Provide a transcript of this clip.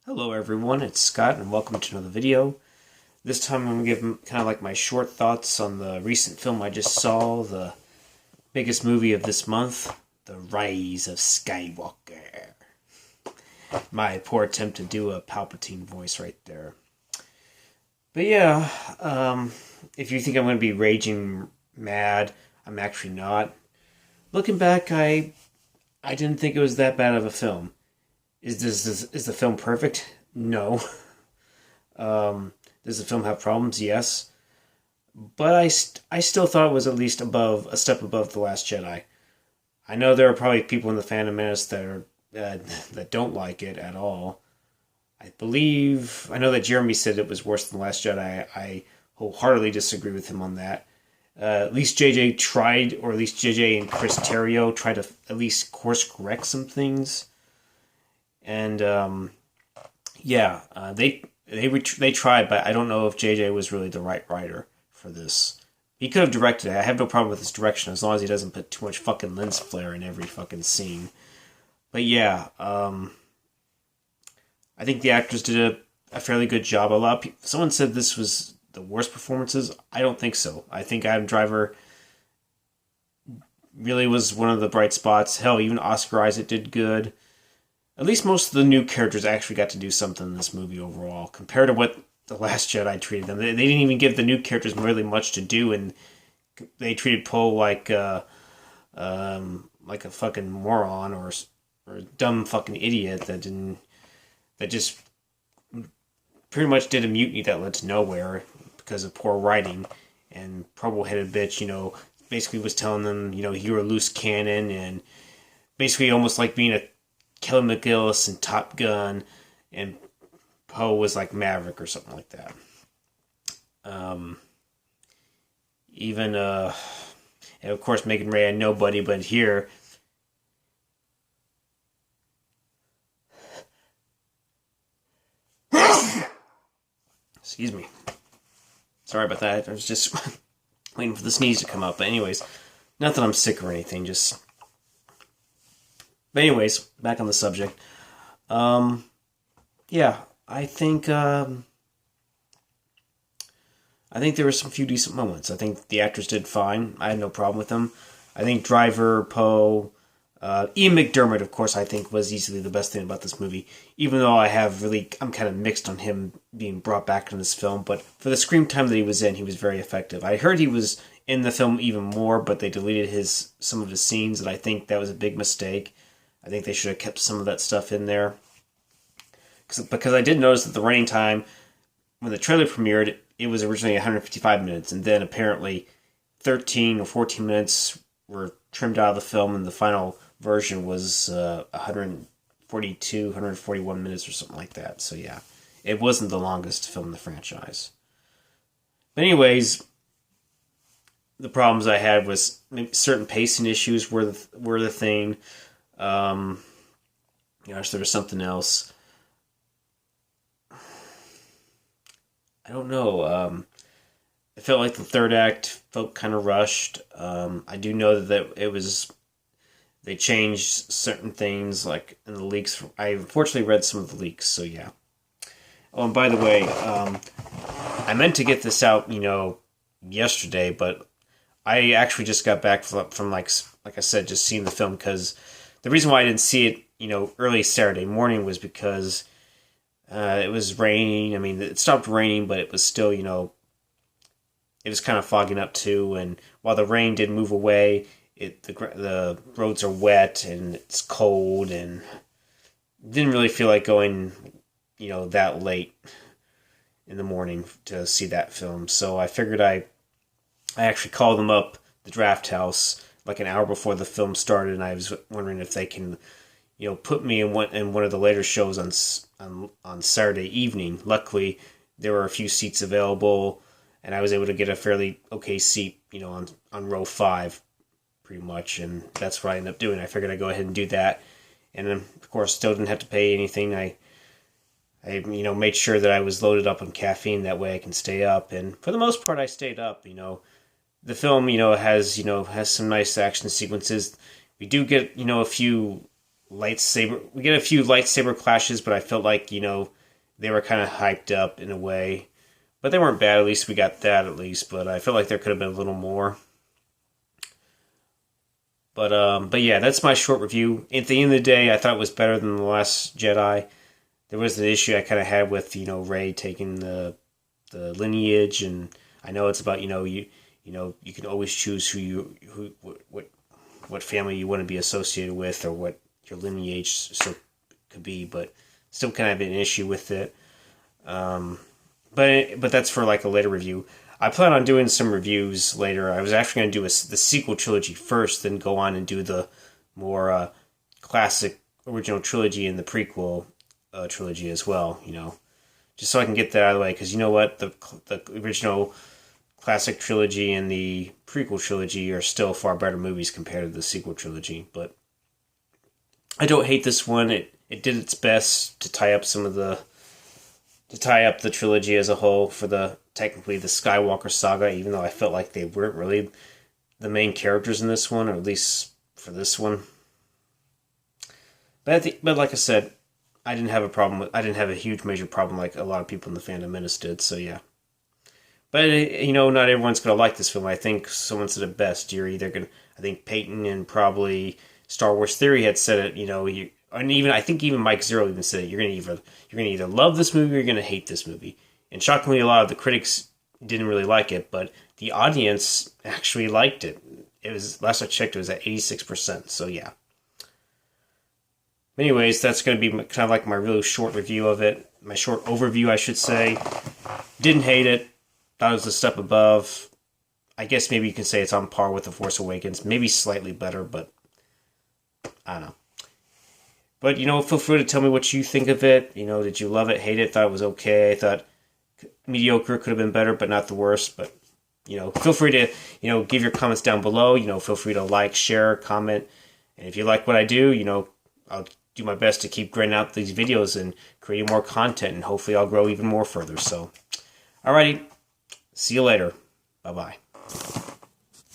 Hello everyone, it's Scott and welcome to another video. This time I'm going to give kind of like my short thoughts on the recent film I just saw, the biggest movie of this month, The Rise of Skywalker. My poor attempt to do a Palpatine voice right there. But yeah, if you think I'm going to be raging mad, I'm actually not. Looking back, I didn't think it was that bad of a film. Is the film perfect? No. Does the film have problems? Yes. But I still thought it was at least a step above The Last Jedi. I know there are probably people in the Phantom Menace that are that don't like it at all. I know that Jeremy said it was worse than The Last Jedi. I wholeheartedly disagree with him on that. At least JJ tried, or at least JJ and Chris Terrio tried to at least course correct some things. And they tried, but I don't know if JJ was really the right writer for this. He could have directed it. I have no problem with his direction as long as he doesn't put too much fucking lens flare in every fucking scene. But yeah, I think the actors did a fairly good job. Someone said this was the worst performances. I don't think so. I think Adam Driver really was one of the bright spots. Hell, even Oscar Isaac did good. At least most of the new characters actually got to do something in this movie overall, compared to what The Last Jedi treated them. They didn't even give the new characters really much to do, and they treated Poe like a fucking moron or a dumb fucking idiot that just pretty much did a mutiny that led to nowhere because of poor writing. And purple-headed bitch, basically was telling them, you were a loose cannon, and basically almost like being a Kelly McGillis in Top Gun, and Poe was like Maverick or something like that. And of course Megan Ray had nobody, but here, excuse me. Sorry about that. I was just waiting for the sneeze to come up. But anyways, not that I'm sick or anything, just... But anyways, back on the subject. Yeah, I think there were some few decent moments. I think the actors did fine. I had no problem with them. I think Driver, Poe, Ian McDiarmid, of course, I think was easily the best thing about this movie. Even though I'm kind of mixed on him being brought back in this film. But for the screen time that he was in, he was very effective. I heard he was in the film even more, but they deleted some of his scenes, and I think that was a big mistake. I think they should have kept some of that stuff in there. Because I did notice that the running time, when the trailer premiered, it was originally 155 minutes, and then apparently 13 or 14 minutes were trimmed out of the film, and the final version was 142, 141 minutes or something like that. So yeah, it wasn't the longest film in the franchise. But anyways, the problems I had was maybe certain pacing issues were the thing. Gosh, there was something else. I don't know. It felt like the third act felt kind of rushed. I do know that they changed certain things, like in the leaks. I unfortunately read some of the leaks, so yeah. Oh, and by the way, I meant to get this out, yesterday, but I actually just got back from like I said, just seeing the film, because the reason why I didn't see it, early Saturday morning was because it was raining. I mean, it stopped raining, but it was still, it was kind of fogging up too. And while the rain did move away, the roads are wet and it's cold, and didn't really feel like going, that late in the morning to see that film. So I figured I actually called them up, the Draft House, like an hour before the film started, and I was wondering if they can, put me in one of the later shows on Saturday evening. Luckily, there were a few seats available, and I was able to get a fairly okay seat, on row 5, pretty much, and that's what I ended up doing. I figured I'd go ahead and do that, and then, of course, still didn't have to pay anything. I made sure that I was loaded up on caffeine, that way I can stay up, and for the most part, I stayed up. The film, has some nice action sequences. We do get, a few lightsaber. We get a few lightsaber clashes, but I felt like, they were kind of hyped up in a way. But they weren't bad. At least we got that at least. But I felt like there could have been a little more. But yeah, that's my short review. At the end of the day, I thought it was better than The Last Jedi. There was an issue I kind of had with, Rey taking the lineage, and I know it's about, you can always choose what family you want to be associated with, or what your lineage so could be, but still kind of an issue with it. But that's for like a later review. I plan on doing some reviews later. I was actually going to do the sequel trilogy first, then go on and do the more classic original trilogy and the prequel trilogy as well. Just so I can get that out of the way. Because you know what, the original classic trilogy and the prequel trilogy are still far better movies compared to the sequel trilogy. But I don't hate this one. It did its best to tie up the trilogy as a whole for technically the Skywalker saga, even though I felt like they weren't really the main characters in this one, or at least for this one. But like I said, I didn't have a huge major problem like a lot of people in the fandom Menace did, so yeah. But, not everyone's going to like this film. I think someone said it best. I think Peyton and probably Star Wars Theory had said it, I think even Mike Zero even said it. You're gonna either love this movie or you're gonna hate this movie. And shockingly, a lot of the critics didn't really like it, but the audience actually liked it. It was, last I checked, it was at 86%. So yeah. Anyways, that's gonna be kind of like my really short review of it. My short overview, I should say. Didn't hate it. Thought it was a step above. I guess maybe you can say it's on par with The Force Awakens. Maybe slightly better, but I don't know. But, feel free to tell me what you think of it. Did you love it, hate it, thought it was okay? I thought mediocre, could have been better, but not the worst. But, feel free to, give your comments down below. Feel free to like, share, comment. And if you like what I do, I'll do my best to keep grinding out these videos and creating more content. And hopefully I'll grow even more further. So, alrighty. See you later. Bye-bye.